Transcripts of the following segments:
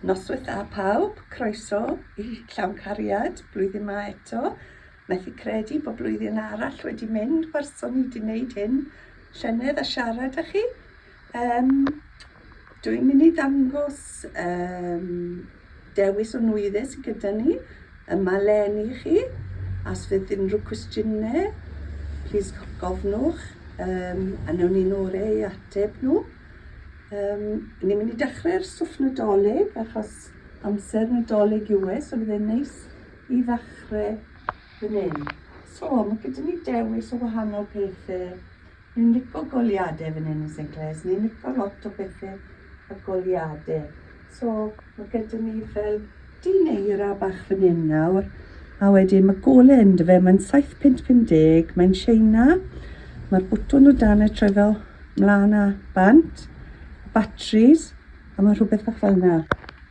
Noswaith a pawb, croeso I Llawn Cariad, blwyddyn yma eto. Methu credu bod blwyddyn arall wedi mynd, werson ni wedi gwneud hyn, llynedd a siarad â chi. Dwi'n mynd I ddangos dewis o nwyddau sydd gyda ni, yma leni chi. Os fydd unrhyw cwestiynau, plis gofnwch, a nawn ni orau I ateb nhw. Ni'n mynd I dechrau'r stwff Nadolig, achos amser Nadolig yw so bydd e'n neis I ddechrau fan hyn. So, mae gyda ni dewis o wahanol pethau. Ni'n licio goliadau fan hyn yn Gles, ni'n licio lot o bethau a goliadau. So, mae gyda ni fel dineira bach fan hyn nawr. A wedyn mae golau ynddo fe, mae'n 7.50, mae'n Siena. Mae'r bwtwn o dan e troi fel mlaen a bant. Batteries, a mae rhywbeth bach fel yna.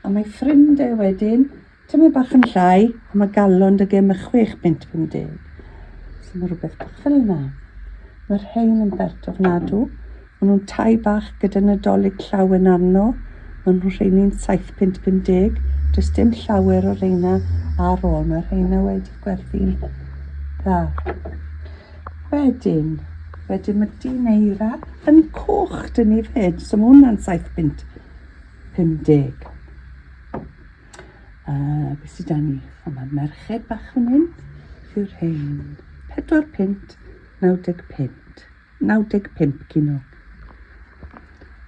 A mae ffrindau wedyn, tyma bach yn llai, a mae galon dy gem 6.50. So mae rhywbeth bach fel yna. Mae'r rhain yn bert ofnadw. Maen nhw'n tai bach gyda Nadolig llawen arno. Maen nhw'n rhain 7.50. Does dim llawer o reina ar ôl. Mae'r reina wedi gwerthu'n dda. Wedyn mae dineira yn coch dyn ni fed, so mae hwnna'n 7.50. Beth sydd da ni? Mae'r merched bach fan hyn, yw'r rhain. 4.95. 95 gyno.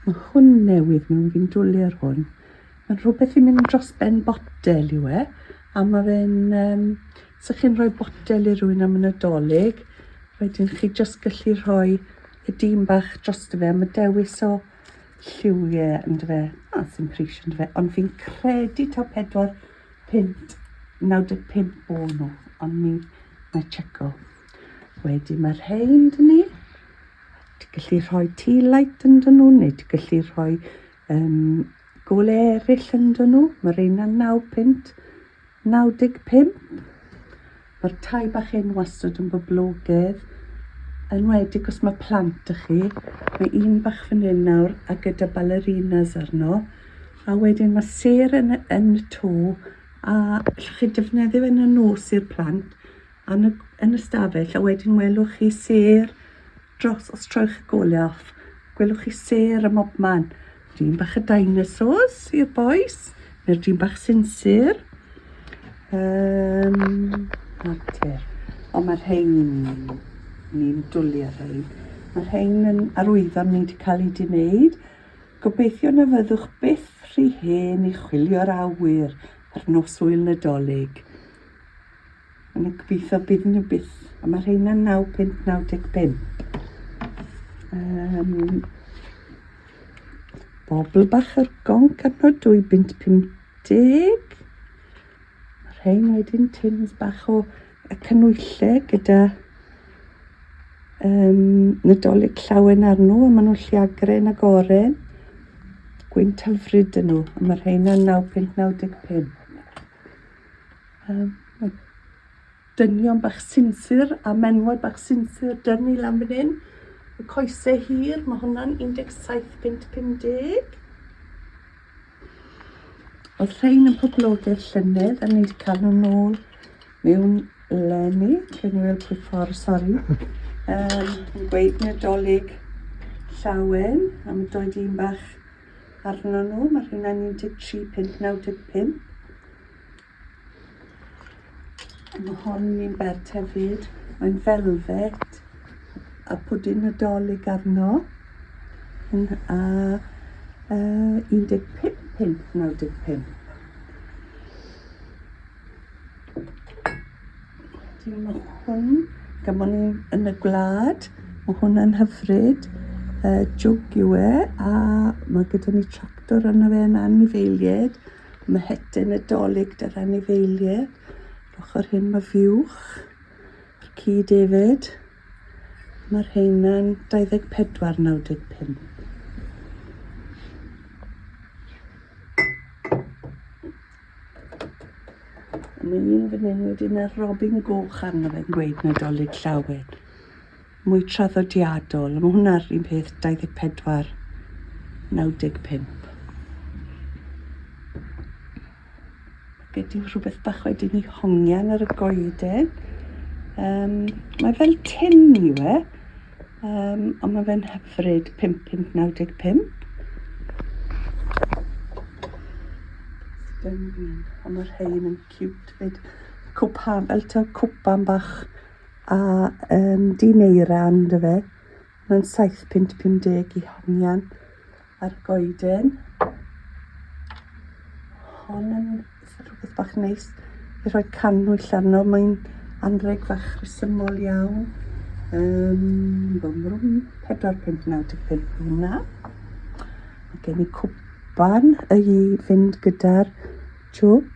Mae hwn newydd mewn fi'n dwlu ar hwn. Mae'n rhywbeth I mynd dros ben botel yw a mae fe'n, so chi'n rhoi botel I rywun am y Nadolig, wedyn chi jyst gallu rhoi y dyn bach dros dy fe, mae dewis o lliwiau ynddo fe, sy'n pris ynddo fe, ond fi'n credu taw 4.95 o nhw, ond mae'n checo. Wedyn mae'r rhain dyn ni, ti'n gallu rhoi tea light ynddo nhw, neu ti'n gallu rhoi golau eraill ynddo nhw, mae'r rhain yn 9.95. Mae'r tai bach yn wastad yn boblogaidd. Yn wedig os mae plant â chi, mae un bach fan hyn nawr a gyda ballerinas arno. A wedyn mae ser yn y to a chi defnyddio yn y nos i'r plant yn y stafell. A wedyn welwch chi ser dros, os trowch y golau off, gwelwch chi ser ym mobman. Dyn bach y dinosaurs i'r boes, neu'r dyn bach sinsir. Ond mae'r rhain ni'n dwlu ar rhain. Mae'r rhain yn arwyddo ni wedi cael ei wneud. Gobeithio na fyddwch byth rhy hen I chwilio'r awyr ar noswyl Nadolig. Yn gobeithio bydd nhw byth. A mae'r rhain yn 9.95. Bobl bach ar gonc arno 2.50. Rhain wedyn tins bach o y canwyllau gyda Nadolig llawen arno, a maen nhw'n lliagren ag oren. Gwynt hyfryd yn nhw, a mae'r rhain yn 9.95. Mae dynion bach sinsir a menwod bach sinsir dynnu lan fan hyn. Y coesau hir, mae hwnna'n 17.50. Oedd rhain yn poblogaidd llynedd a ni wedi cael nhw'n ôl mewn leni. Gan I weld pwy ffordd, sori. Yn gweud Nadolig llawen, a mae doedd un bach arno nhw. Mae rhywun 13.95. Mae hon ni'n bert hefyd. Mae'n velvet a pwdyn Nadolig arno. A 15.95. Mae hwn, gymon ni yn y gwlad, mae hwnna'n hyfryd, jwg yw a mae gyda ni tractor yna fe yn anifeiliaid, mae heten Nadolig dy'r anifeiliaid, ochr hyn mae fiwch, yr cyd hefyd, mae'r heina'n 24.95. Mae un fan hyn wedyn y robin goch arno fe'n gweud Nadolig llawen. Mwy traddodiadol, a mae hwnna'r un peth 24.95. Gyda rhywbeth bach wedyn i hongian ar y goeden. Mae fel tin yw e, ond mae fe'n hyfryd 5.95. Ond mae'r rhain yn cute fyd. Cwpan, fel ta cwpan bach a dineira ynddo fe. Mae'n 7.50 i hongian ar y goeden. Hon yn rhywbeth bach neis i rhoi canwyll arno. Mae'n anreg fach resymol iawn. 4.95 hwnna. Mae gen i cwpan i fynd gyda'r jwg.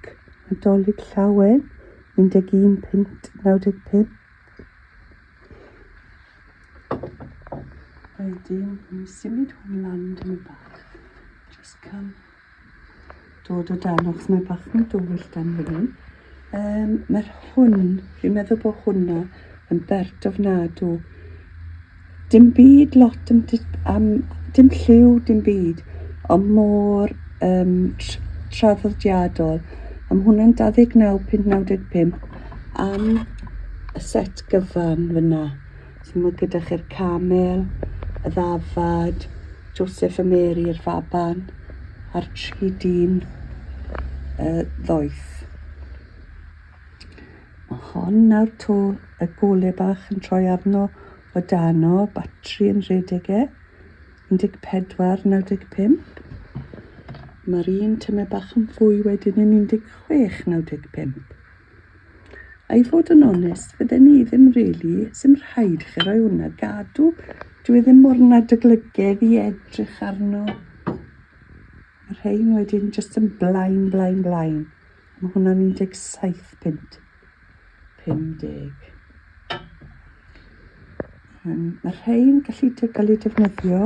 Nadolig llawen. 11.95. Wedyn, ni'n symud hwn lan dyn bach. Just cael dod o dan, achos mae bach yn dywyll dan fan hyn. Mae'r hwn, fi'n meddwl bod hwnna yn bert ofnadw. Dim byd lot, dim lliw, dim byd, ond mor traddodiadol. Am hwnna'n 29.95 am y set gyfan fyna. So mae gyda chi'r camel, y ddafad, Joseph a Mary i'r faban, a'r 3 dyn ddoeth. Mae hon nawr to y golau bach yn troi arno o dano, batri yn rhedeg e, 14.95. Mae'r un tyma bach yn fwy wedyn yn 16.95. A i fod yn onest, fydden ni ddim rili, sy'n rhaid chi roi hwnna gadw. Dwi ddim mor nadolygedd i edrych arno. Mae'r rhain wedyn jyst yn blaen. Mae hwnna'n 17.50. Mae'r rhain gallu gael eu defnyddio.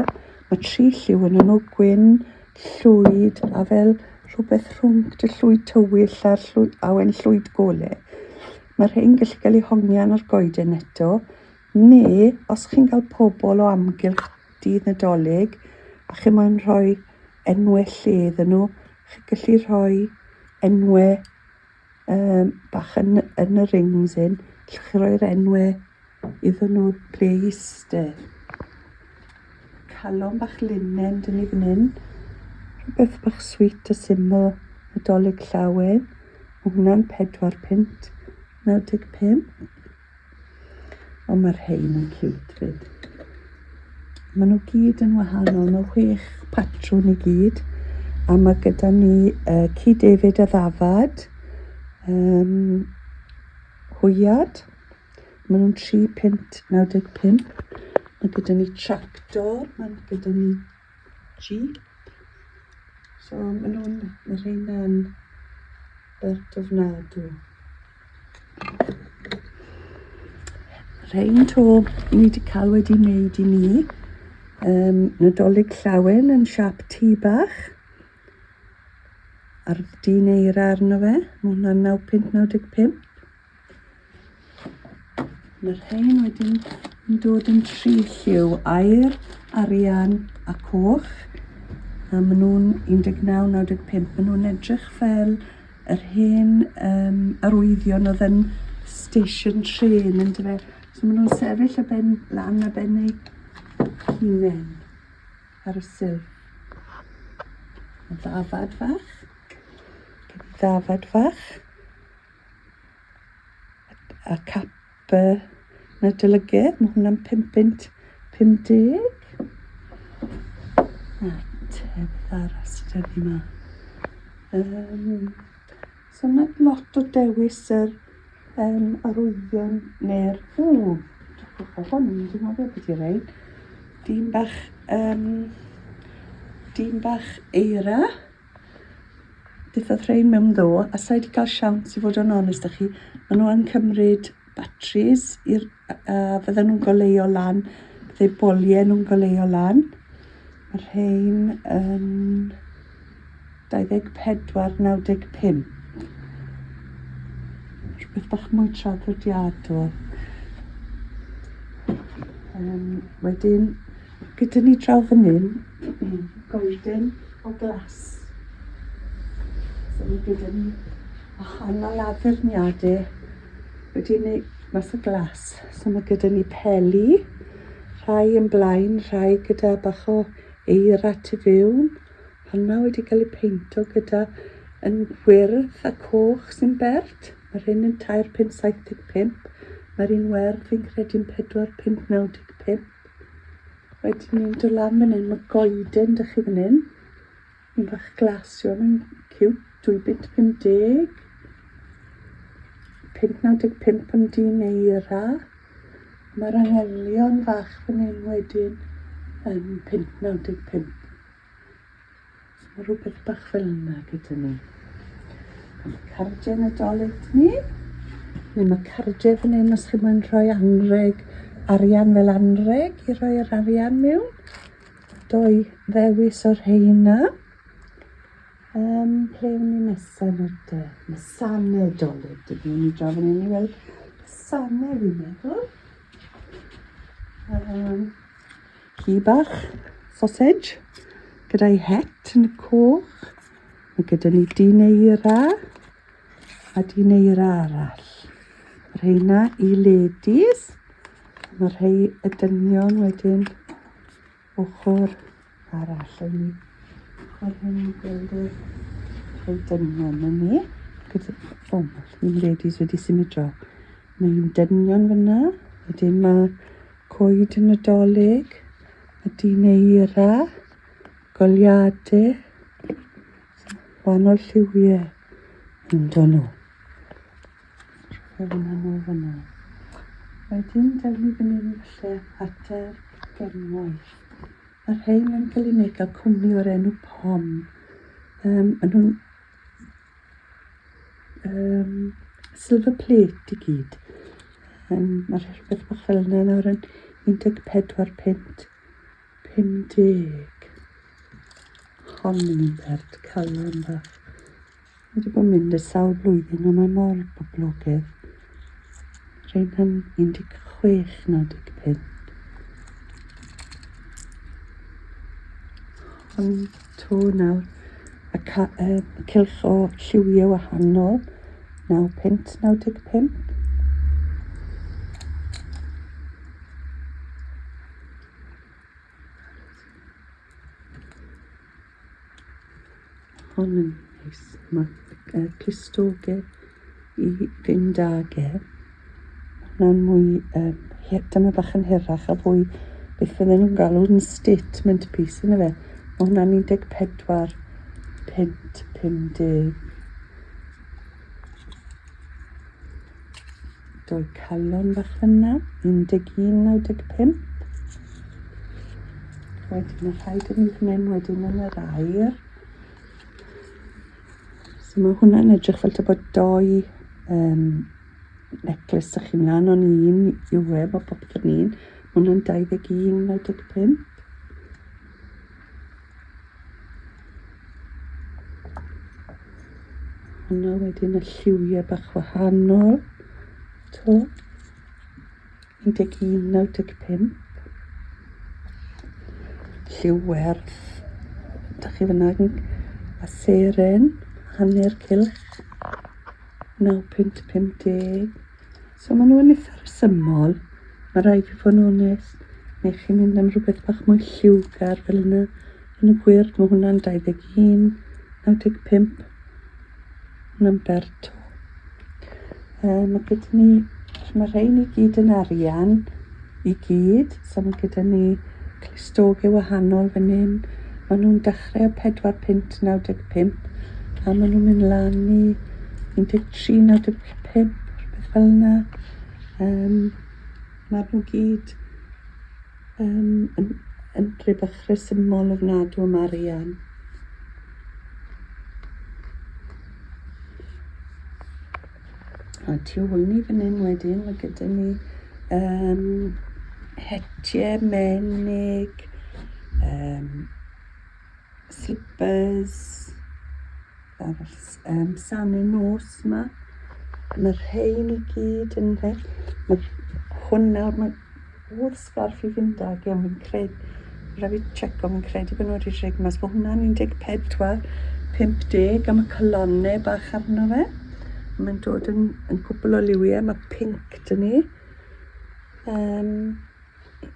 Mae 3 lliw yn nhw, gwyn, llwyd a fel rhywbeth rhwng y llwyd tywyll a wen llwyd golau. Mae'r rhain gallu cael eu hongian ar goeden eto. Neu, os chi'n cael pobl o amgylch dydd Nadolig a chi moyn rhoi enwau lledd yn nhw, chi'n gallu rhoi enwau bach yn y rings un. Chi'n rhoi'r enwau iddyn nhw ble i eistedd. Calon bach linen dyn ni fan hyn. Rhywbeth bach sweet a syml Nadolig llawen. Mae hwnna'n 4.95. Ond mae'r rhain yn cute fyd. Maen nhw gyd yn wahanol, mae 6 patrwn i gyd. A mae gyda ni cyd-efyd a ddafad, hwyad. Maen nhw'n 3.95. Mae gyda ni tractor, mae gyda ni jeep. So maen nhw'n rhain yn bert ofnadw. Rhain to ni wedi cael wedi wneud I ni. Nadolig llawen yn siap tŷ bach. A'r dineira arno fe. Mae hwnna'n 9.95. Mae'r rhain wedyn yn dod yn 3 lliw. Aur, arian a coch. A maen nhw'n 19.95. Maen nhw'n edrych fel yr hen arwyddion oedd yn station tren yn dyfe. So maen nhw'n sefyll lan a ben eu hunain ar y silff. Ddafad fach. Ddafad fach. A cap Nadolygedd. Mae hwnna'n 5.50. A tebeth arall sydd ni yma. So mae lot o dewis yr arwyddion neu'r... Drachwch o hwn, dwi'n meddwl beth i'r rhaid. Dyn bach eira. Beth oedd rhain mewn ddo, a sa I wedi cael siawns I fod yn onest â chi, maen nhw'n cymryd batris, fydden nhw'n goleuo lan, byddai boliau nhw'n goleuo lan. Mae'r rhain yn 24.95. Rhywbeth bach mwy traddodiadol. Wedyn, gyda ni draw fan hyn, goeden o glas. So mae gyda ni wahanol addurniadau wedi wneud mas o glas. So mae gyda ni peli, rhai yn blaen, rhai gyda bach o eira tu fewn. Honna wedi cael ei peinto gyda yn gwyrdd a coch sy'n bert. Mae'r hyn yn 4575. Mae'r un werdd fi'n credu'n 4595. Wedyn ni'n dod lan fan hyn, mae goeden dych chi fan hyn. Yn bach glasio, mae'n cute, 2.50. 595 yn dyn eira. Mae'r anghelion fach fan hyn wedyn yn 595. So mae rhywbeth bach fel yna gyda ni. Mae cardiau Nadolig ni. Mae cardiau fan hyn os chi moyn rhoi anreg, arian fel anreg i roi'r arian mewn. 2 ddewis o'r rheina. Ple yw ni nesaf nhw de? Mae sanau Nadolig. Dyna ni drafod ni fel sanau fi'n meddwl. Ci bach, sausage, gyda'i het yn y coch. Mae gyda ni dyn eira a dyn eira arall. Mae'r rheina i ladies. Mae'r rhai y dynion wedyn ochr arall. Mae'r hyn yn gweld y rhai dynion yn ni. Mae'r ladies wedi symud draw. Mae'n dynion fyna. Wedyn mae coed yn Nadolig. Mae dyn eira. Goliadau. Wahanol lliwiau yn dod nhw. Fyna. Wedyn, dawn ni fan hyn falle ateb genwaith. Mae'r rhain yn cael ei wneud gael cwmni o'r enw POM. Maen nhw'n silver plate i gyd. Mae'r rhywbeth bach fel yna nawr yn 14.50. Hon yn bert, calon bach. Wedi bod yn mynd y sawl blwyddyn, ond mae mor boblogaidd. Rhain yn 16.95. Ond to nawr, y cylch o lliwiau wahanol, 9.95. Hon yn neis. Mae clustogau i fynd agau. Hwna'n mwy, dyma bach yn hirach a fwy beth fydden nhw'n galw yn statement piece yna fe. Mae hwnna'n 14.50. Doi calon bach fyna, 11.95. Wedyn mae rhaid yn fan hyn wedyn yn yr air. So mae hwnna'n edrych fel ta bod 2 necklace ych chi'n lan o'n un i'w web o popeth yn un. Hwna'n 21.95. Hwna wedyn y lliwiau bach wahanol. To. 21.95. Lliw werth. Dach chi fyna a seren. Hanner cylch. 9.50. So maen nhw'n eitha resymol. Mae rai fi fod yn onest. Neu chi'n mynd am rhywbeth bach mwy lliwgar fel yna. Yn y gwyrdd mae hwnna'n 21.95. Hwnna'n bert. Mae gyda ni, mae rhain i gyd yn arian i gyd. So mae gyda ni clustogau wahanol fan hyn. Maen nhw'n dechrau o 4.95. A maen nhw'n mynd lan i 13.95, rhywbeth fel yna. Maen nhw gyd yn rhywbeth resymol ofnadw am arian. A tu ôl ni fan hyn wedyn, mae gyda ni hetiau, menig, slippers, sanau nos yma. Mae'r rhain i gyd yn rhaid. Mae hwn nawr, o'r sgarff i fynd ag iawn fi'n credu. Rhaid fi tseco, fi'n credu bod nhw wedi rheg mas. Mae hwnna'n 14.50 a mae colonnau bach arno fe. mae'n dod yn cwbl o liwiau, mae pink dyn ni.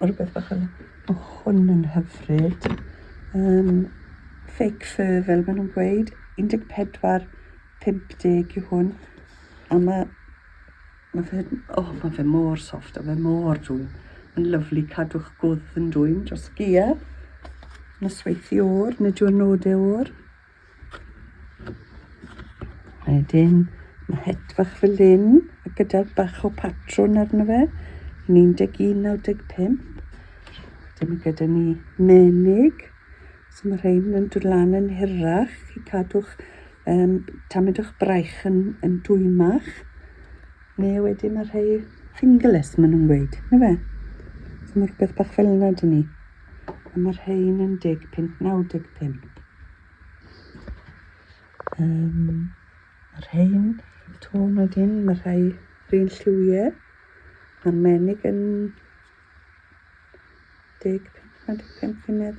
Rhywbeth bach yna. Mae hwn yn hyfryd. Fake fur fel maen nhw'n gweud. 14.50 yw hwn. A mae fe mor soft, a fe mor dwym. Mae'n lyflu cadw'ch gwdd yn dwym dros gia. Nosweithi o'r, neu diwrnodau o'r. Wedyn, mae het fach fel hyn, a gyda bach o patrwn arno fe, yn 11.95. Wedyn mae gyda ni menig, so mae rhain yn dod lan yn hirach i cadw'ch, tamid o'ch braich yn dwymach. Neu wedyn mae rhai fingerless maen nhw'n gweud, na fe? So mae rhywbeth bach fel yna dyn ni. A mae rhain yn 10.95. Mae'r rhain, tôn wedyn, mae rhai rhan lliwiau. Mae'r menig yn 10.50.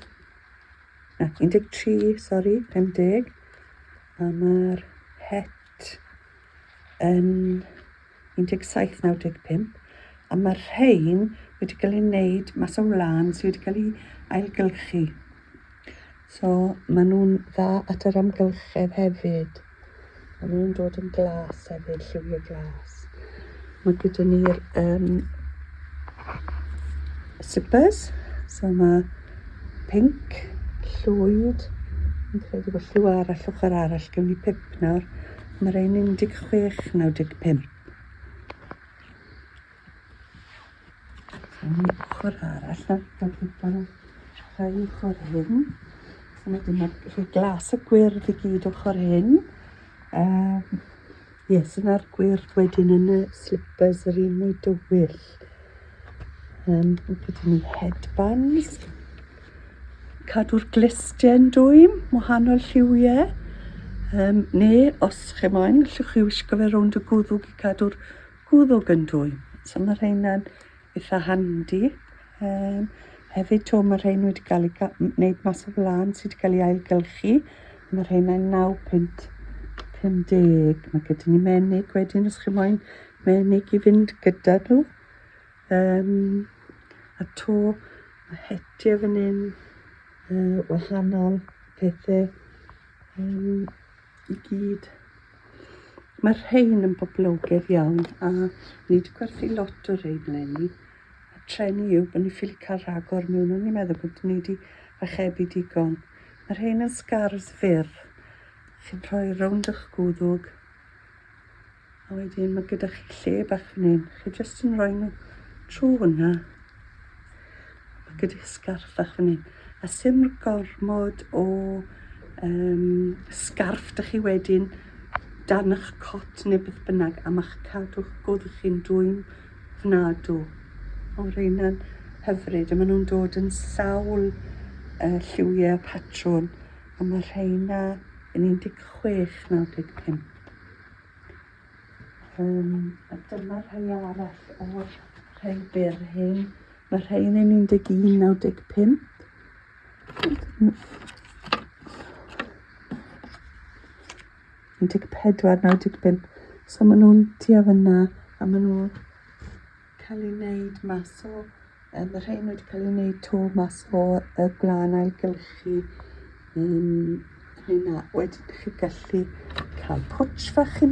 50. A mae'r het yn 17.95. A mae'r rhain wedi cael ei wneud mas o wlân sydd wedi cael ei ailgylchu. So, maen nhw'n dda at yr amgylchedd hefyd. Maen nhw'n dod yn glas hefyd, lliwiau glas. Mae gyda ni'r zippers. So, mae pink, llwyd. Yn credu bod lliw arall, ochr arall, gyda ni 5 nawr. Mae rhain yn 16.95. Ochr arall, gael gwybod rhai ochr hyn. Wedyn mae glas y gwyrdd i gyd ochr hyn. Yna'r gwyrdd wedyn yn y slippers yr un mwy dywyll. Gyda ni headbands. Cadw'r glistiau'n dwym, wahanol lliwiau. Neu, os chi moyn, gallwch chi wisgo fe rownd y gwddwg i cadw'r gwddwg yn dwym. So mae rhaina'n eitha handi. Hefyd to mae rhain wedi cael ei wneud mas o flan sydd wedi cael ei ailgylchu. Mae rhaina'n 9.50. Mae gyda ni menig wedyn os chi moyn menig i fynd gyda nhw. A to mae hetiau fan hyn, wahanol pethau i gyd. Mae rhain yn boblogaidd iawn a ni wedi gwerthu lot o rhain eleni. Trenu yw bod ni ffili cael rhagor mewn, o'n i'n meddwl bod ni wedi achebu digon. Mae rhain yn scarfs fyr. Chi'n rhoi rownd eich gwddwg. A wedyn mae gyda chi lle bach fan hyn. Chi jyst yn rhoi nhw trwy hwnna. Mae gyda chi scarf bach fan hyn. A sim gormod o scarf da chi wedyn dan eich cot neu beth bynnag. A mae'ch cadw'ch gwddwg chi'n dwym fnadw. O rhaina'n hyfryd, a maen nhw'n dod yn sawl lliwiau patrwn, a mae rhaina yn 16.95. A dyma rhai arall o'r rhai byr hyn. Mae rhain yn 11.95. 14.95. So maen nhw'n tua fyna, a maen nhw'n cael ei wneud mas o, mae rhain wedi cael ei wneud to mas o y gwlan ailgylchu. Hynna, wedyn chi gallu cael pwtsh fach i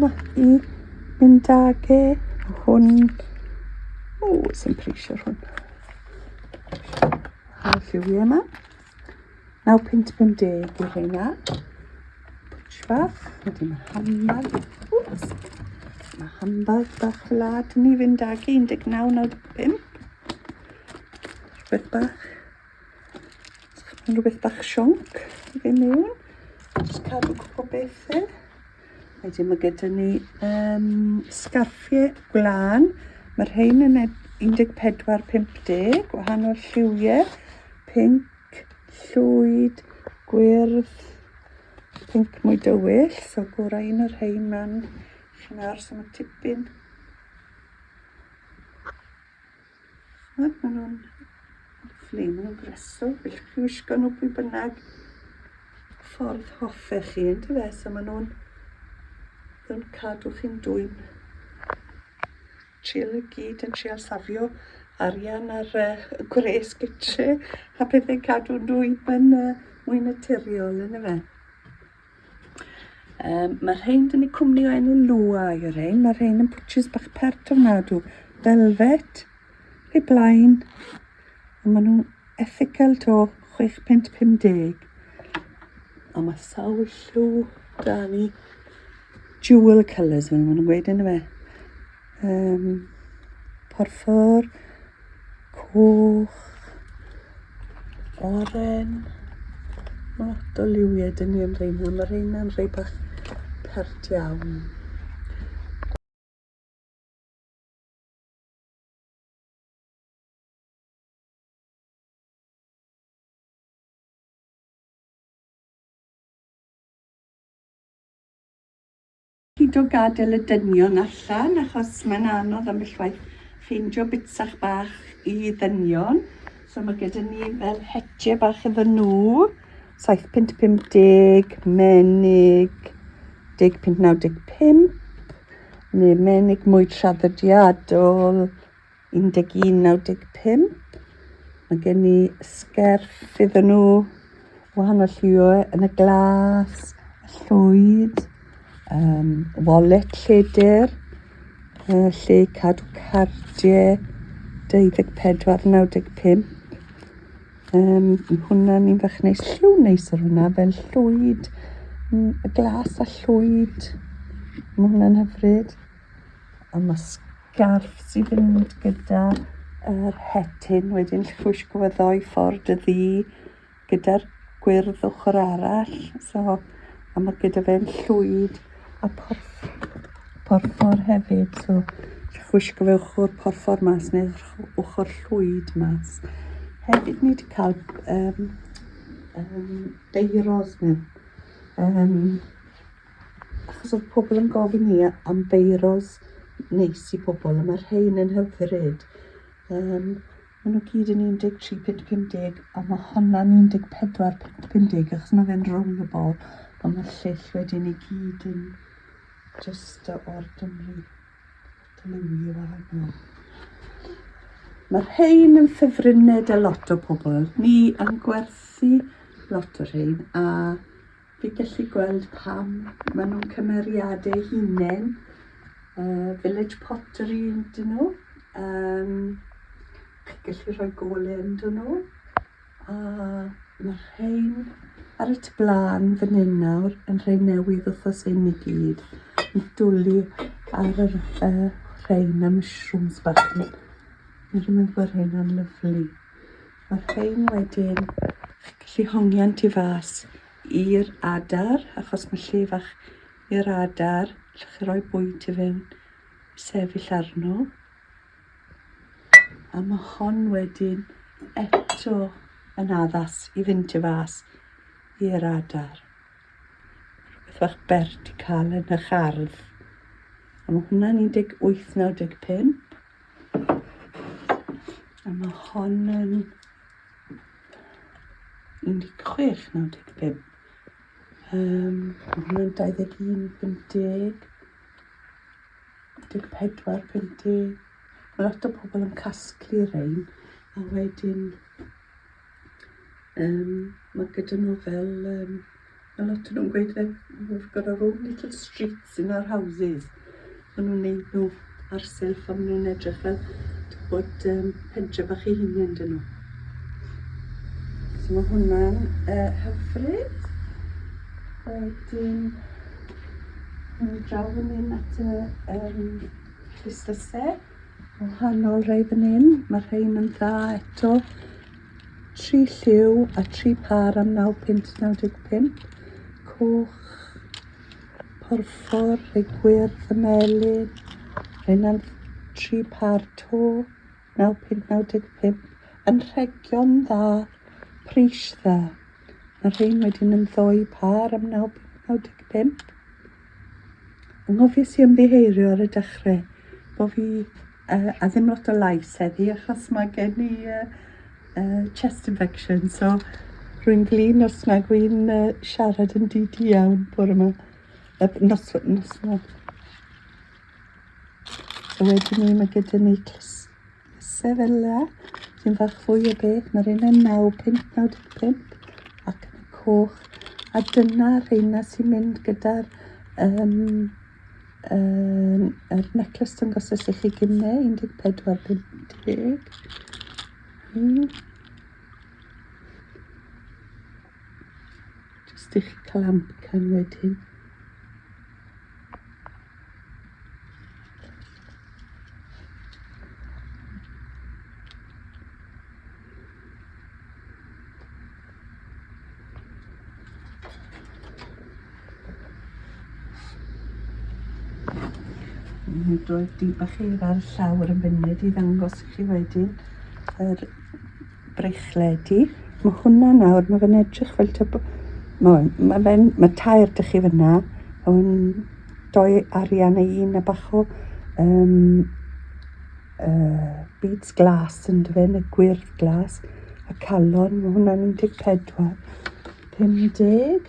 fynd ag e. Hwn, sy'n prisio hwn. A'r lliwiau yma. 9.50 i rhaina. Pwtsh fach, wedyn mae handbag. Mae handbag bach fel dyn ni fynd ag 19.95. Rhywbeth bach. Rhywbeth bach sionc i fi mewn. Jyst cadw cwp o bethau. Wedyn mae gyda ni sgarffiau gwlan. Mae rhain yn 14.50. Wahanol lliwiau. Pink, llwyd, gwyrdd, pink mwy dywyll. So gorau un o'r rhain ma'n nawr, so mae tipyn. Maen nhw'n lyflu, maen nhw'n gresol. Felly chi wisgo nhw pwy bynnag ffordd hoffech chi, ynddo fe? So maen nhw'n Dwi'n cadw chi'n dwym. Trial y gyd yn trial safio arian ar gwres gytre a bydde'n cadw'n dwym yn mwy naturiol yn y fe. Mae'r rhain dyn ni cwmni o enw Lwa yw'r rhain. Mae'r rhain yn pwtshys bach pert ofnadw. Velvet, rhy blaen. A maen nhw'n ethical to 6.50. A mae sawl llw da ni dual colours fel maen nhw'n gweud yn y fe. Porffor, coch, oren. Mae lot o liwiau dyn ni yn rhain. Mae rhain yn rhai bach pert iawn. Hyd o gadael y dynion allan achos mae'n anodd am bellwaith ffeindio bitsach bach i ddynion. So mae gyda ni fel hetiau bach iddyn nhw. 7.50, menig 10.95, neu menig mwy traddodiadol 11.95. Mae gen i sgerff iddyn nhw wahanol lliwau yn y glas, llwyd, wallet lledr, lle cadw cardiau 24.95. Hwna ni'n fach neis, lliw neis ar hwnna, fel llwyd, y glas a llwyd. Mae hwnna'n hyfryd. A mae sgarff sydd yn mynd gyda yr hetyn, wedyn llwysg o ddoi ffordd y ddi, gyda'r gwyrdd ochr arall. So, a mae gyda fe'n llwyd a porffor hefyd. So, llwysg o fe ochr porffor mas neu ochr llwyd mas. Hefyd ni wedi cael beiros mewn. Achos oedd pobl yn gofyn ni am beiros neis i pobl, a mae'r rhain yn hyfryd. Maen nhw gyd yn 13.50 a mae hwnna'n 14.50 achos mae fe'n rollable, a mae'r lleill wedyn i gyd yn just o'r Dymru. Dyliwi wahanol. Mae'r rhain yn ffefrynnau dy lot o pobl. Ni yn gwerthu lot o rhain a fi gallu gweld pam maen nhw'n cymeriadau hunain. Village pottery ydyn nhw. Gallu rhoi golau ydyn nhw. A mae'r rhain ar y tyblan fan hyn nawr yn rhai newydd wrthos hyn i gyd. Yn dwlu ar yr rhain am shrooms bach. Mae'n mynd bod hynna'n lyflu. Mae'r rhain wedyn gallu hongiant i fas i'r adar, achos mae lle fach i'r adar. Allwch chi roi bwyd i fewn, sefyll arno. A mae hon wedyn eto yn addas i fynd i fas i'r adar. Rhywbeth bach bert i cael yn eich ardd. A mae hwnna'n 18.95. A mae hon yn 16.95. Mae hwnna'n 21.50. 14.50. Mae lot o pobl yn casglu rein. A wedyn mae gyda nhw fel mae lot o nhw'n gweud we've got our own little streets in our houses. Maen nhw'n neud nhw ar silff a maen nhw'n edrych fel bod pentre bach ei hunain dyn nhw. So mae hwnna'n hyfryd. Wedyn, mae'n draw fan hyn at y llysysau. Wahanol rhai fan hyn. Mae'r rhain yn dda eto. 3 lliw a 3 par am 9.95. Coch, porffor, rhai gwyrdd y melyn. Rhain 3 par to, 9.95. Yn rhegion dda, pris dda. Mae'r rhain wedyn yn 2 par am 9.95. Anghofio i ymddiheurio ar y dechrau bod fi a ddim lot o lais heddi achos mae gen i chest infection, so rwy'n glin os nag wy'n siarad yn didi iawn bore yma. nos no. So wedyn ni, mae gyda ni clusau fel la, sy'n fach fwy o beth. Mae'r un yn 9.95 ac yn y coch. A dyna rheina sy'n mynd gyda'r necklace dangosys i chi gynne, 14.50. Jyst i chi cael amcan wedyn. Roedd di bach eir ar llawr yn munud i ddangos i chi wedyn yr breichledu. Mae hwnna nawr, mae fe'n edrych fel mae tair dych chi fyna, mae'n 2 arian a 1 a bach o beads glas yn dyfen, y gwyrdd glas, a calon, mae hwnna'n 14.50.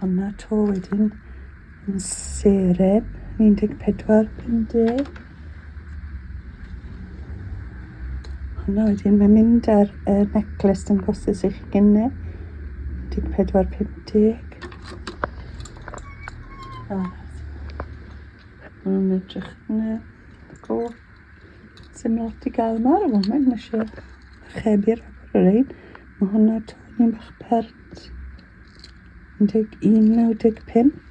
Hwnna to wedyn yn seren, 14.50. Hwnna wedyn, mae'n mynd ar necklace yn gosys i chi gynne, 14.50. Mae'n edrych yn go. Sim lot i gael yma ar y moment, mae eisiau archebu'r agor yr ein. Mae hwnna to'n bach pert, 11.95.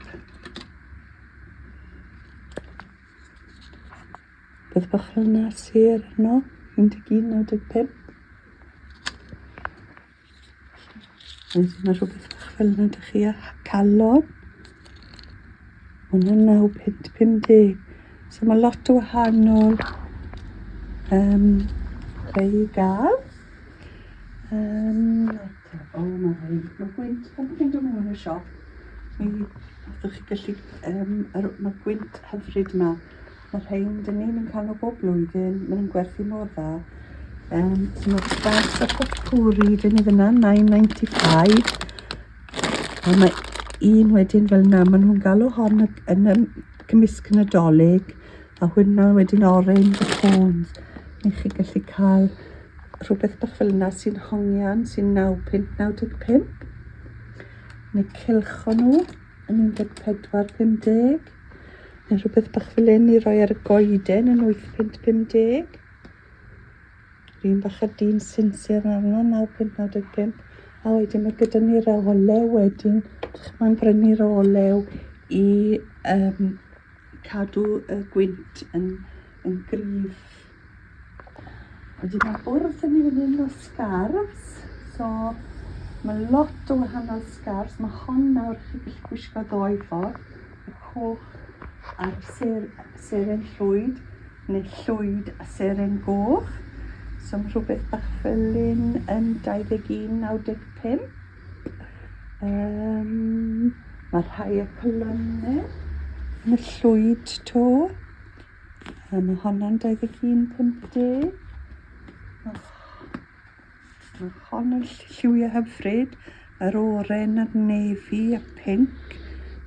Bydd bach hwnna sir yno, 11.95. Mae rhywbeth bach fel yna dych chi a calon. Hwna'n 9.50. So mae lot o wahanol rhai i gael. Mae gwynt, pan chi'n dod mewn y siop, byddwch chi gallu, mae gwynt hyfryd yma. Mae rhain dyn ni'n cael o bob blwyddyn, mae'n gwerthu mor dda. So mae'r bas o potpwri dyn ni fyna, 9.95. A mae un wedyn fel yna, maen nhw'n galw hon yn y cymysg Nadolig, a hwnna wedyn orange a cones. Ni chi gallu cael rhywbeth bach fel yna sy'n hongian, sy'n 9.95. Neu cilcho nhw yn 14.50. Neu rhywbeth bach fel un i roi ar y goeden yn 8.50. Un bach ar dyn sinsir arno, 9.95. A wedyn mae gyda ni'r olew wedyn. Mae'n brynu'r olew i cadw y gwynt yn gryf. Wedyn mae bwrdd yn ei fyny o scarfs. So mae lot o wahanol scarfs. Mae hon nawr chi gallu gwisgo ddoi ffordd. Y coch a'r seren llwyd, neu llwyd a seren goch. So mae rhywbeth bach fel un yn 21.95. Mae rhai y colonnau yn y llwyd to. Mae honna'n 21.50. Mae hon yn lliwiau hyfryd. Yr oren a'r nefi a pink,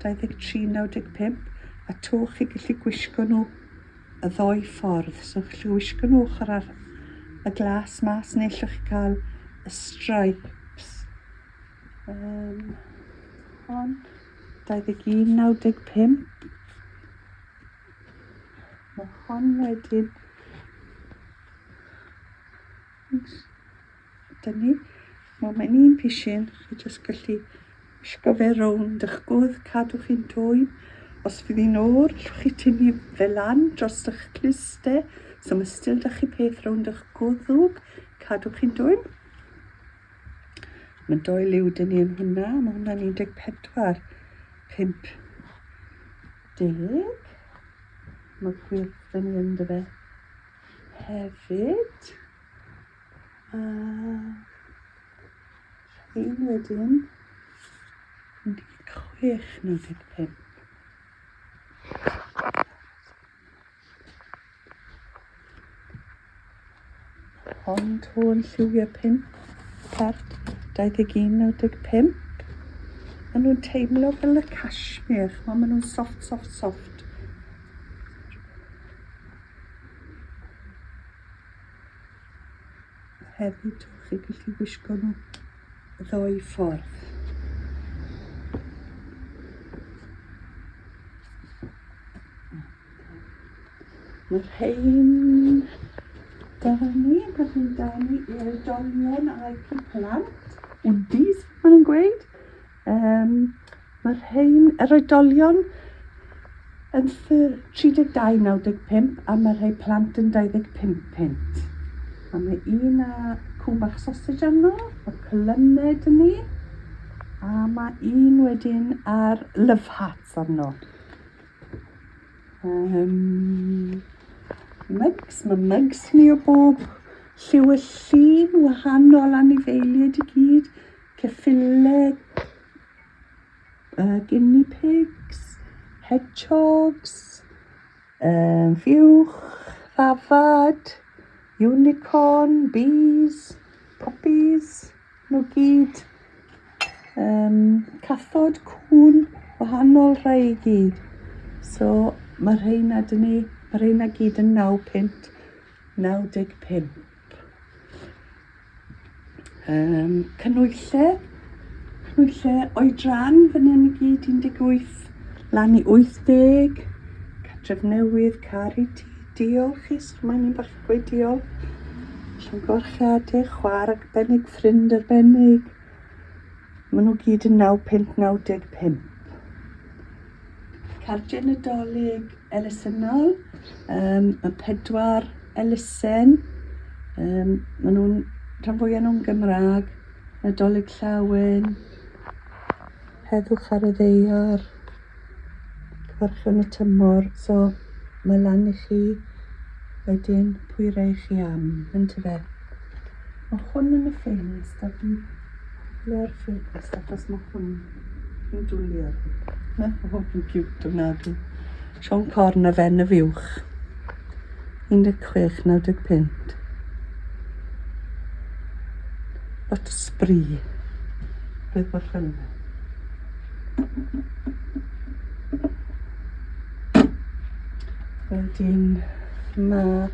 23.95. A to chi gallu gwisgo nhw y ddoi ffordd. So chi gallu gwisgo nhw ochr ar y glas mas, neu allwch chi cael y stripes. Hon, 21.95. Mae hon wedyn. Mae'n un pisyn, chi jyst gallu wisgo fe rownd eich gwdd, cadw chi'n dwym. Os fydd hi'n o'r, allwch chi tynnu fe lan dros eich cluste. So mae still da chi peth rownd eich gwddwg, cadw chi'n dwym. Mae 2 liw dyn ni yn hwnna, mae hwnna'n 14.50. Mae gwyrdd dyn ni yn dy fe hefyd. Un wedyn, 16.95. Hon to'n lliwiau pump, part 21.95. Maen nhw'n teimlo fel y cashmere, maen nhw'n soft. Hefyd, chi'n gallu wisgo nhw ddoi ffordd. Mae'r rhain da ni, i'r oedolion ag i plant. Wndis, maen nhw'n gweud. Mae'r rhain, yr oedolion yn 32.95 a mae'r rhai plant yn 25 pint. A mae un a cwn bach sausage arno, mae clymed yn ni, a mae un wedyn ar love hearts arno. Mugs, mae mugs ni o bob lliw y llun, wahanol anifeiliaid i gyd, ceffylau, guinea pigs, hedgehogs, fiwch, ddafad, unicorn, bees, poppies, nhw gyd, cathod, cwn, wahanol rhai i gyd. So mae'r rheina dyn ni, mae'r rheina gyd yn 9.95. Cynhwyllau oedran fan hyn i gyd 18 lan i 80. Cartref newydd, Cariad, diolch is, mae'n un bach gweud diolch. Llawn gorchiadau, chwar arbennig, ffrind arbennig. Maen nhw gyd yn 9.95. Cardiau Nadolig elusennol, y 4 elusen, maen nhw'n rhan fwyaf nhw'n Gymraeg, Nadolig llawen, heddwch ar y ddeiar, cyfarchion y tymor, so mae lan i chi wedyn pwy rei chi am, yn tyfe. Mae hwn yn y ffenest, a fi le'r ffenest, achos mae hwn yn dwlio. Mae hwn yn cute o nadw. Llawn corn a fen y fiwch. 16.95. Lot o spree. Beth o'r ffilm. Wedyn mae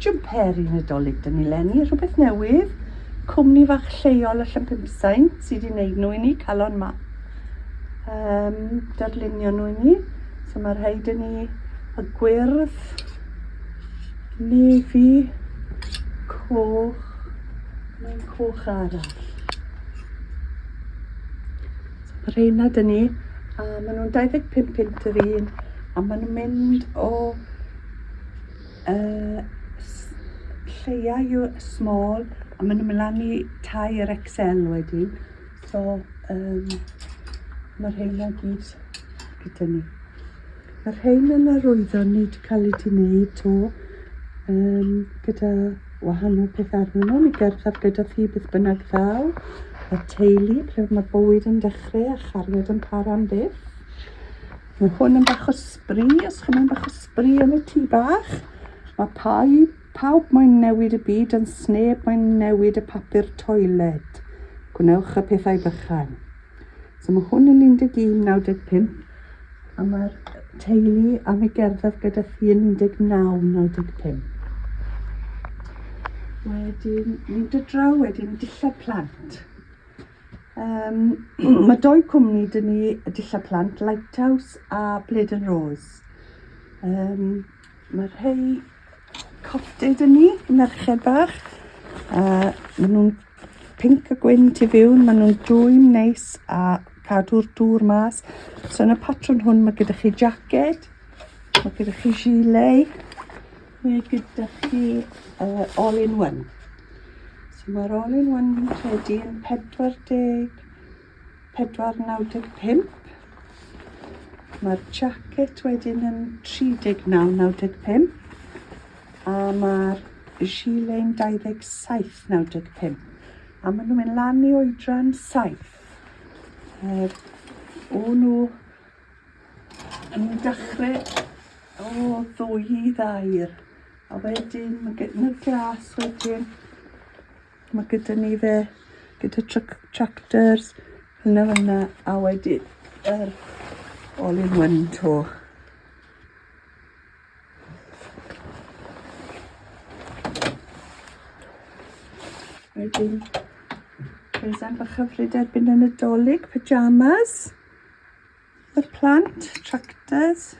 jwmperi Nadolig dyn ni lenni, rhywbeth newydd. Cwmni fach lleol y Llanpimsaint sydd wedi gwneud nhw i ni, calon ma. Darlunio nhw i ni. So mae rhaid i ni y gwyrdd, nefi, coch, mae'n coch arall. So mae rheina dyn ni, a maen nhw'n 25 pint yr un, a maen nhw'n mynd o lleia yw small, a maen nhw'n mynd lan i tair XL wedyn. So mae rheina gyd gyda ni. Mae'r rhain yn arwyddo ni wedi cael ei wneud to gyda wahanol peth arnyn nhw. Mi gerddaf gyda thi beth bynnag ddaw, y teulu, ble mae bywyd yn dechrau a chariad yn para am byth. Mae hwn yn bach o sbri, os chi'n mynd bach o sbri yn y tŷ bach. Mae pawb moyn newid y byd, yn sneb moyn newid y papur toiled. Gwnewch y pethau bychan. So mae hwn yn 11.95, a mae'r teulu am ei gerddaf gyda thi yn 19.95. Wedyn, ni'n dod draw wedyn dillad plant. Mae 2 cwmni dyn ni y dillad plant, Lighthouse a Blade and Rose. Mae rhai cofted yn ni, merched bach. Maen nhw'n pink a gwyn tu fiwn, maen nhw'n dwym neis a cadw'r dŵr mas. So yn y patrwm hwn mae gyda chi jacket, mae gyda chi gilet, mae gyda chi all-in-one. So mae'r all-in-one fi'n credu yn 4.95. Mae'r jacket wedyn yn 39.95. A mae'r gilet yn 27.95. A maen nhw'n mynd lan i oedran 7. O nhw yn dechrau o 2 ddair. A wedyn mae gyda nhw'r glas wedyn. Mae gyda ni fe, gyda tractors, Fyna, a wedyn yr all-in-one to. Wedyn, present bach hyfryd erbyn y Nadolig, pyjamas. Y plant, tractors.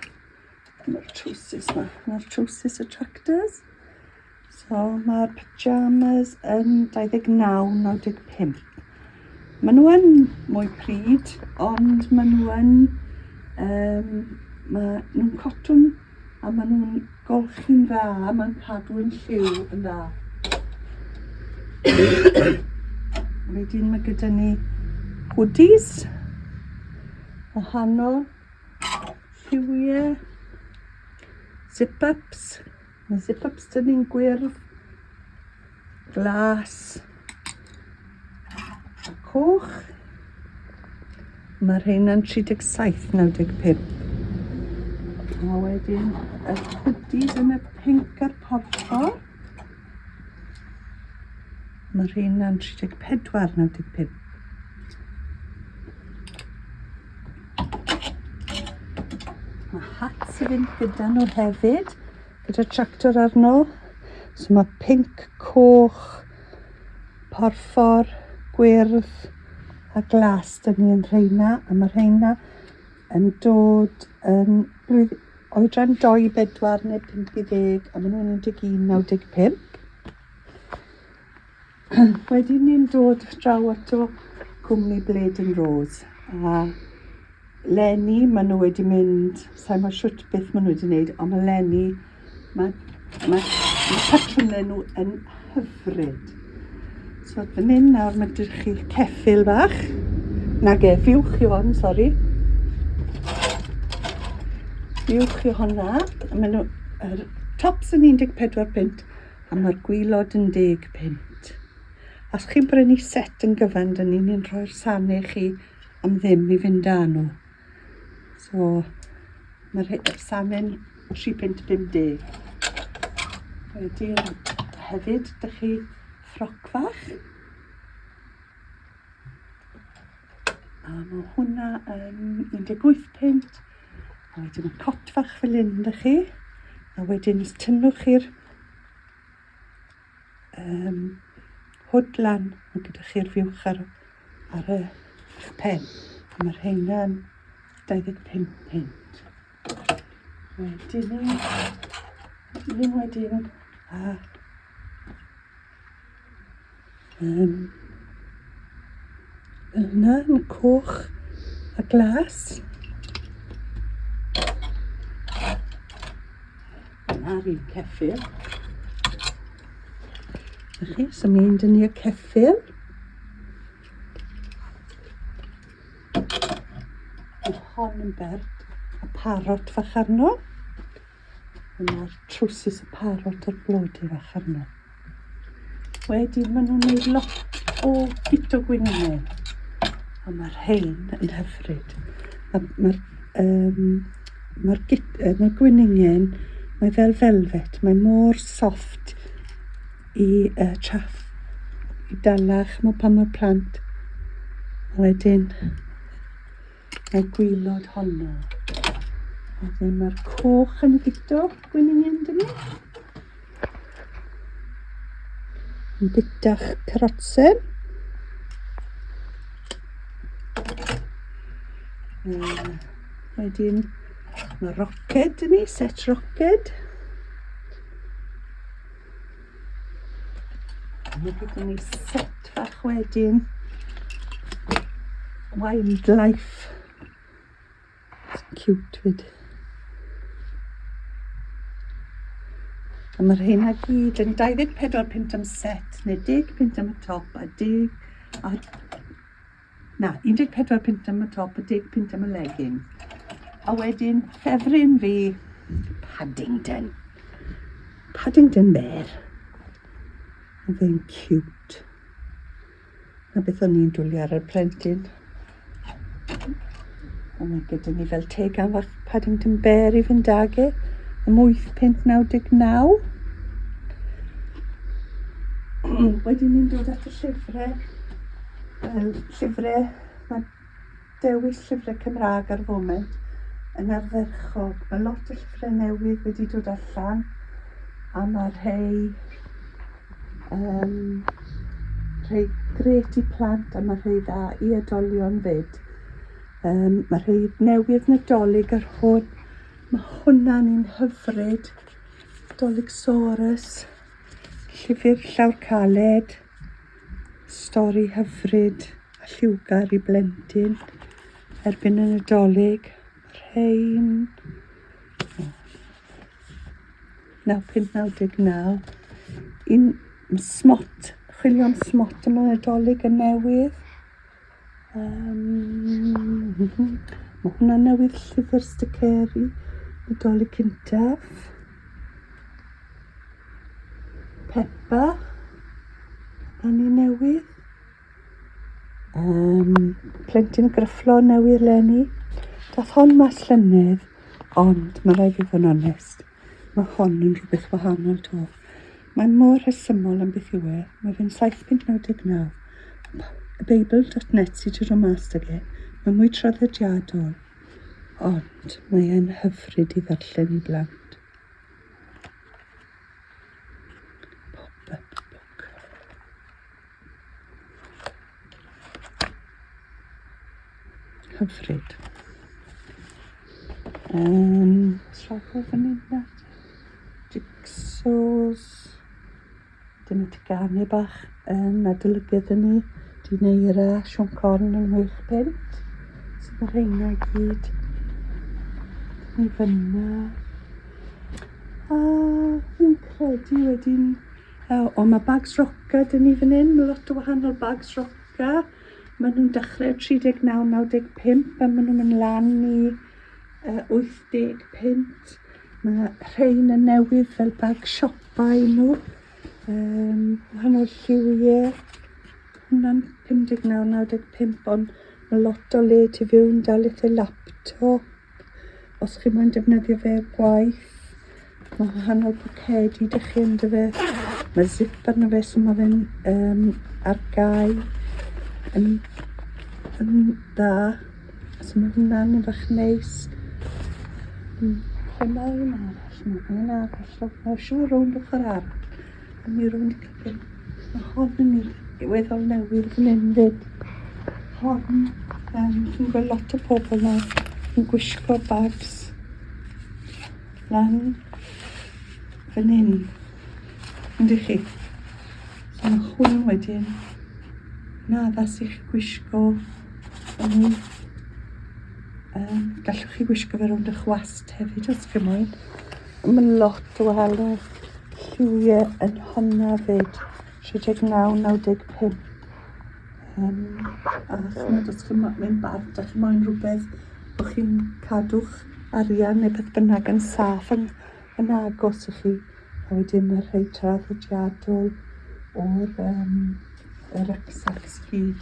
Mae'r trowsus yma, mae'r trowsus y tractors. So mae'r pyjamas yn 29.95. Maen nhw yn mwy pryd, ond maen nhw yn nhw'n cotton a maen nhw'n golchi'n dda, maen cadw yn lliw yn dda. Wedyn mae gyda ni hoodies, wahanol, lliwiau, zip-ups. Mae zip-ups dyn ni'n gwyrdd, glas, a coch. Mae'r rheina'n 37.95. A wedyn y hoodies yn y pink a'r porffor. Mae'r rheina'n 34.95. Mae hats i fynd gyda nhw hefyd, gyda tractor arno. So mae pink, coch, porffor, gwyrdd a glas dyn ni yn rheina. A mae rheina yn dod yn oedran 2, 4 neu 5 i 10 a maen nhw'n 11.95. Wedyn ni'n dod draw ato cwmni Bleding Rose. A Lenny, maen nhw wedi mynd, sa'n ma'n siwt beth maen nhw wedi wneud, ond mae Lenny, mae patrwnau nhw yn hyfryd. So fan hyn nawr mae dych chi ceffyl bach, fiwch i hon, sori. Fiwch i honna, a maen nhw, tops yn 14 pint, a mae'r gwylod yn 10 pint. Os chi'n brynu set yn gyfan, dyn ni'n rhoi'r sanau chi am ddim i fynd â nhw. So, mae'r sanau'n 3.50. Wedyn hefyd, dych chi ffroc fach. A mae hwnna yn 18 pint. A wedyn mae cot fach fel hyn, dych chi. A wedyn os tynnwch chi'r hwd lan, mae gyda chi'r fiwch ar y pen. A mae'r rheina'n 25 pint. Wedyn yna yn coch a glas. Yna'r un ceffyl. So mi'n dyn ni y ceffyl. Hon yn bert a parot fach arno. Yna'r trwsus y parot a'r blodi fach arno. Wedyn maen nhw'n gwneud lot o bit o gwyniau. A mae'r rhein yn hyfryd. Mae'r gwyniau, mae fel velvet. Mae mor soft i traff, i dalach, pan mae'r plant. A wedyn, mae gwylod honno. Wedyn mae'r coch yn bito gwynion dyn ni. Yn bitach carotsen. Wedyn mae roced dyn ni, set roced. Mae gyda ni set fach wedyn. Wildlife. It's cute fyd. A mae'r rheina gyd yn 24 pint am set, neu 10 pint am y top, a 14 pint am y top, a 10 pint am y legging. A wedyn, ffefryn fi, Paddington. Paddington bear. A fe'n cute. A beth o'n i'n dwlu ar y plentyn. A mae gyda ni fel tegan fach Paddington bear i fynd age. Am 8.99. Wedyn ni'n dod at y llyfrau. Llyfrau Mae dewis llyfrau Cymraeg ar foment yn ardderchog. Mae lot o llyfrau newydd wedi dod allan, a mae rhai gret i plant a mae rhai dda i oedolion fyd. Mae rhai newydd Nadolig ar hwn. Mae hwnna'n un hyfryd. Nadolig Saurus, llyfr Llawn Cariad, stori hyfryd a lliwgar i blentyn erbyn y Nadolig. Rhain 9599. Un smot, chwilio am smot yma Nadolig yn newydd. Mae hwnna'n newydd llyfr sticeri Nadolig cyntaf. Pepa, hynny newydd. Plentyn Gryfflo newydd leni. Dath hon mas llynedd, ond mae rai fi fod yn onest. Mae hon yn rhywbeth wahanol to. Mae'n mor rhesymol am beth yw e. Mae fe'n 7.99. Y Beibl.net sydd wedi rhoi mas ag e. Mae mwy traddodiadol, ond mae e'n hyfryd i ddarllen i blant. Pop-up book. Hyfryd. Rhagor fan hyn nad. Jigsaws. Dim y teganu bach Nadolig iddyn ni. Dineira, Llawn Corn yn 8 pent. So mae rheina i gyd. Ni fyna. A fi'n credu wedyn... O, mae bags roca dyn ni fan hyn. Mae lot o wahanol bags roca. Maen nhw'n dechrau 39,95 a maen nhw'n mynd lan i 80 pent. Mae rhain yn newydd fel bag siopa i nhw. Wahanol lliwiau. Hwna'n 59,95 ond mae lot o le tu fewn dal eitha laptop. Os chi moyn defnyddio fe gwaith. Mae wahanol pocedi dych chi ynddo fe. Mae zip arno fe so mae fe'n ar gau. Yn dda. So mae hwnna'n un bach neis. Lle mae un arall? Mae un arall. Mae'n siŵr rownd ochr arall. A mi rownd i cyfyn. Mae hon yn weddol newydd fan hyn fyd. Hon, chi'n gweld lot o pobl na yn gwisgo bags lan fan hyn. Yndych chi? So mae hwn wedyn naddas i chi gwisgo hynny. Gallwch chi gwisgo fe rownd eich wast hefyd os gymoen. Mae lot o wahanol lliwiau yn honna fyd. 39,95. A chymryd os chi'n mynd bart a chi'n moyn rhywbeth o chi'n cadw'ch arian neu beth bynnag yn saff yn agos i chi. A wedyn mae'r rhai traddodiadol o'r rucksacks gyd.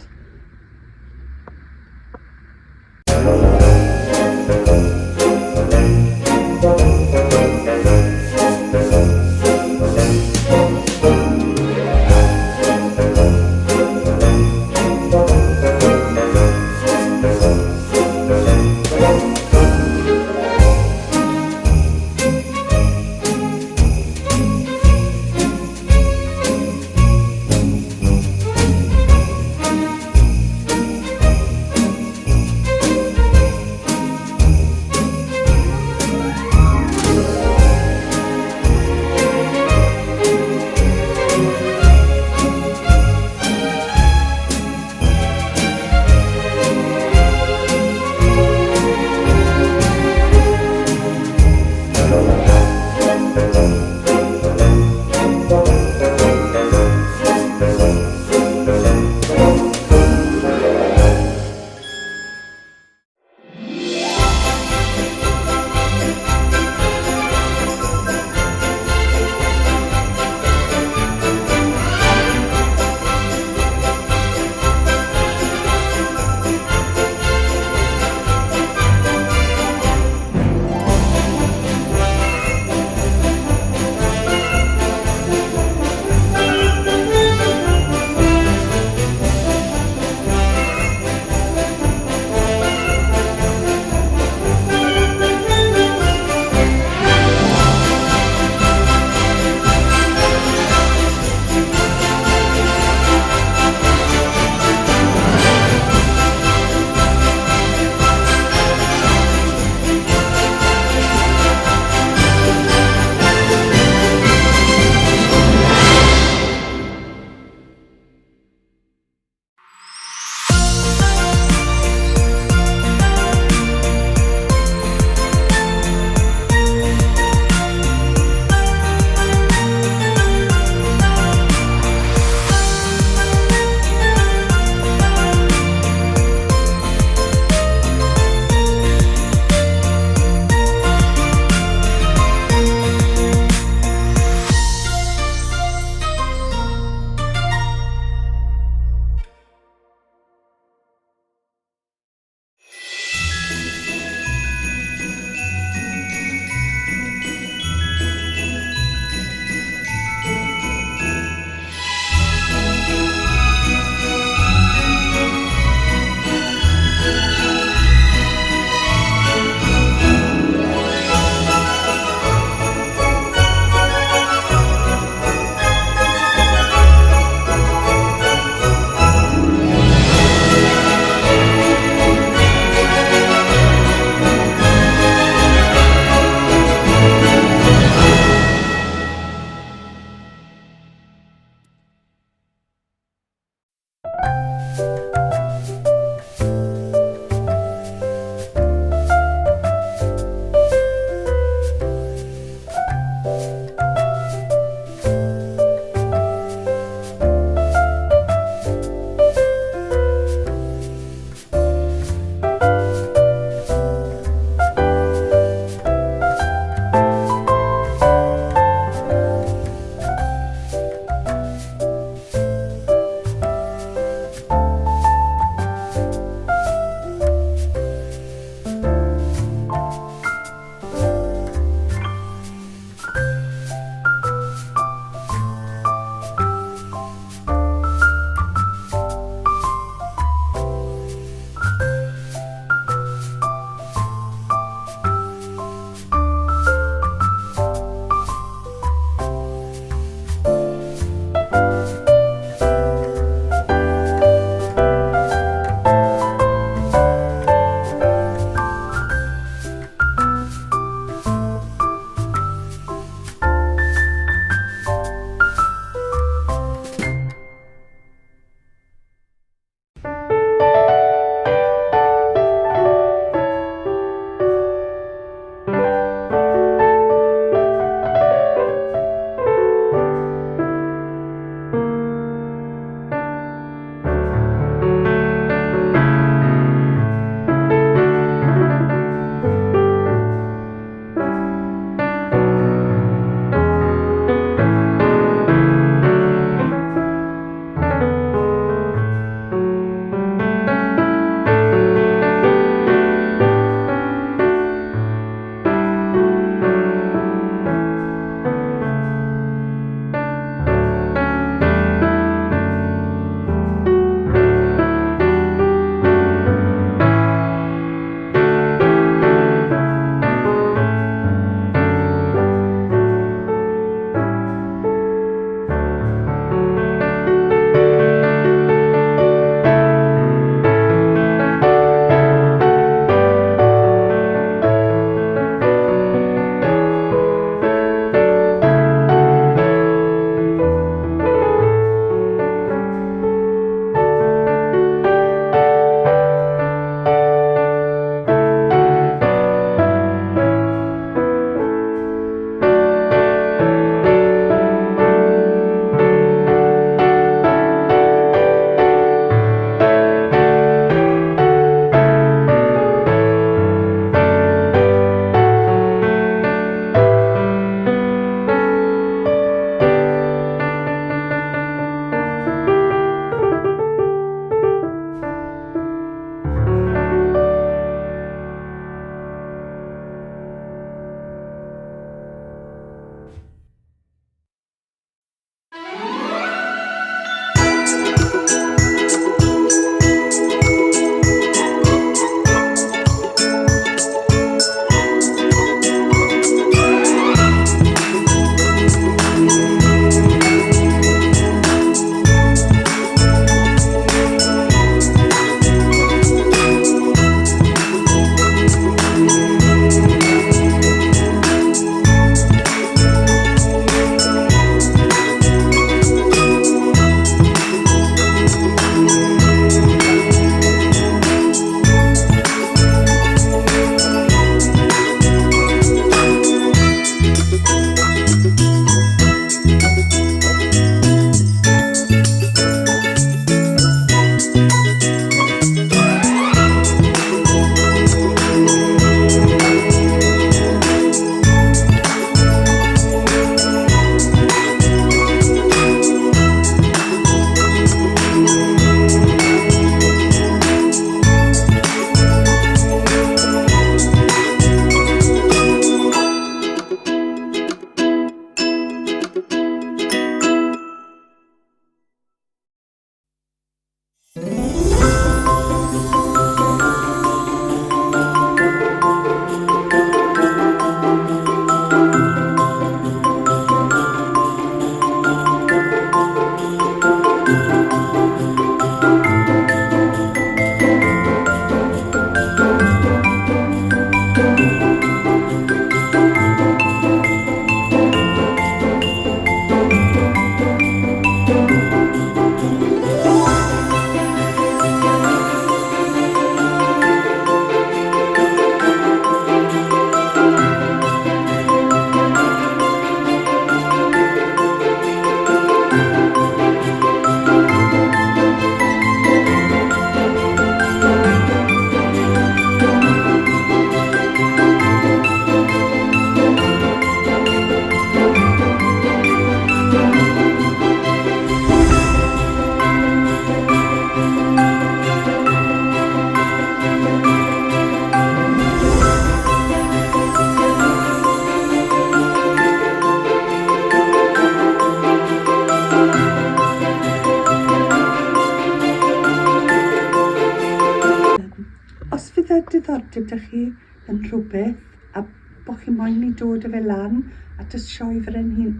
diddordeb ydych chi yn rhywbeth a bod chi moyn i dod â fe lan at y sioe frenhin,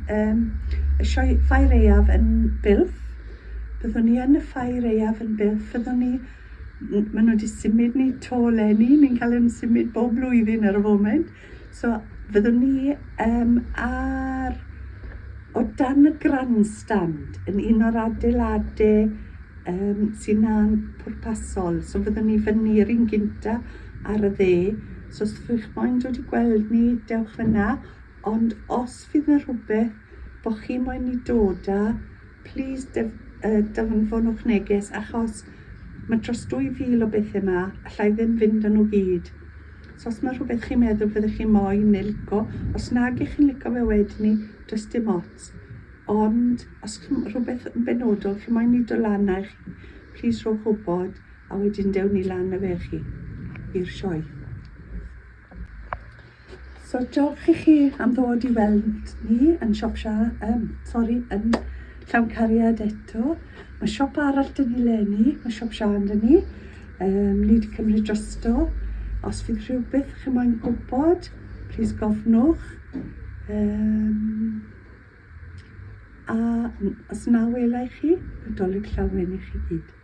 y sioe ffair eiaf yn Bilff. Byddwn ni yn y ffair eiaf yn Bilff, byddwn ni, maen nhw wedi symud ni to lenni, ni'n cael yn symud bob blwyddyn ar y foment. So fyddwn ni o dan y grandstand yn un o'r adeiladau sy'n pwrpasol. So fyddwn ni fyny'r un gynta ar y dde. So os ydych moyn dod i gweld ni, dewch fyna. Ond os fydd yna rhywbeth bod chi moyn i dod â, please dyfynfonwch neges, achos mae dros 2,000 o beth yma, allai ddim fynd â nhw gyd. So os mae rhywbeth chi'n meddwl fyddwch chi moyn neu lico, os nag ych chi'n lico fe wedyn ni, does dim ots. Ond os chi'n rhywbeth yn benodol, chi'n moyn i dod lan â chi, please rhowch wybod, a wedyn dewn ni lan â fe chi i'r sioe. So diolch i chi am ddod i weld ni yn yn Llawn Cariad eto. Mae siop arall dyn ni lenni, mae siop Sian dyn ni. Ni wedi cymryd drosto. Os fydd rhywbeth chi moyn gwybod, please gofnwch. A os na welai chi, Nadolig llawen i chi gyd.